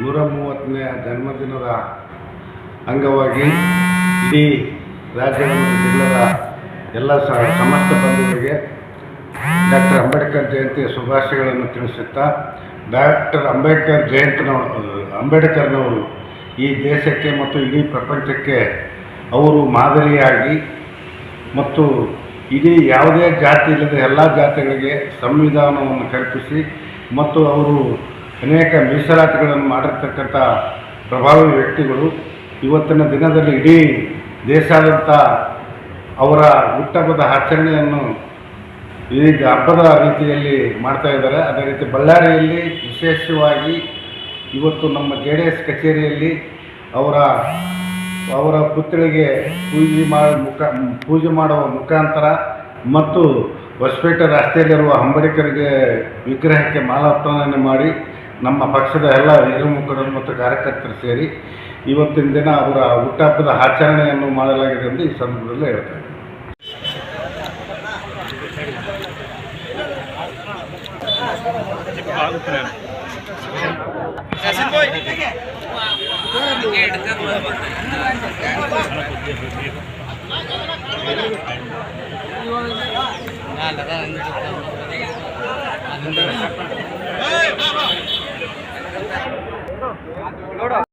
130ನೇ ಜನ್ಮದಿನದ ಅಂಗವಾಗಿ ಇಡೀ ರಾಜ್ಯದ ಮತ್ತು ಜಿಲ್ಲೆಯ ಎಲ್ಲ ಸಮಸ್ತ ಬಂಧುಗಳಿಗೆ ಡಾಕ್ಟರ್ ಅಂಬೇಡ್ಕರ್ ಜಯಂತಿಯ ಶುಭಾಶಯಗಳನ್ನು ತಿಳಿಸುತ್ತಾ, ಡಾಕ್ಟರ್ ಅಂಬೇಡ್ಕರ್ನವರು ಈ ದೇಶಕ್ಕೆ ಮತ್ತು ಇಡೀ ಪ್ರಪಂಚಕ್ಕೆ ಅವರು ಮಾದರಿಯಾಗಿ ಮತ್ತು ಇಡೀ ಯಾವುದೇ ಜಾತಿ ಇಲ್ಲದ ಎಲ್ಲ ಜಾತಿಗಳಿಗೆ ಸಂವಿಧಾನವನ್ನು ಕಲ್ಪಿಸಿ ಮತ್ತು ಅವರು ಅನೇಕ ಮೀಸಲಾತಿಗಳನ್ನು ಮಾಡಿರ್ತಕ್ಕಂಥ ಪ್ರಭಾವಿ ವ್ಯಕ್ತಿಗಳು. ಇವತ್ತಿನ ದಿನದಲ್ಲಿ ಇಡೀ ದೇಶಾದ್ಯಂತ ಅವರ ಹುಟ್ಟುಹಬ್ಬದ ಆಚರಣೆಯನ್ನು ಈ ಹಬ್ಬದ ರೀತಿಯಲ್ಲಿ ಮಾಡ್ತಾ ಇದ್ದಾರೆ. ಅದೇ ರೀತಿ ಬಳ್ಳಾರಿಯಲ್ಲಿ ವಿಶೇಷವಾಗಿ ಇವತ್ತು ನಮ್ಮ JDS ಕಚೇರಿಯಲ್ಲಿ ಅವರ ಪುತ್ಥಳಿಗೆ ಪೂಜೆ ಮಾಡುವ ಮುಖಾಂತರ ಮತ್ತು ಹೊಸಪೇಟೆ ರಸ್ತೆಯಲ್ಲಿರುವ ಅಂಬೇಡ್ಕರ್ಗೆ ವಿಗ್ರಹಕ್ಕೆ ಮಾಲಾರ್ಪಣೆ ಮಾಡಿ ನಮ್ಮ ಪಕ್ಷದ ಎಲ್ಲ ಹಿರಿಯ ಮುಖಂಡರು ಮತ್ತು ಕಾರ್ಯಕರ್ತರು ಸೇರಿ ಇವತ್ತಿನ ದಿನ ಅವರ ಹುಟ್ಟುಹಬ್ಬದ ಆಚರಣೆಯನ್ನು ಮಾಡಲಾಗಿದೆ ಎಂದು ಈ ಸಂದರ್ಭದಲ್ಲಿ ಹೇಳ್ತಾರೆ.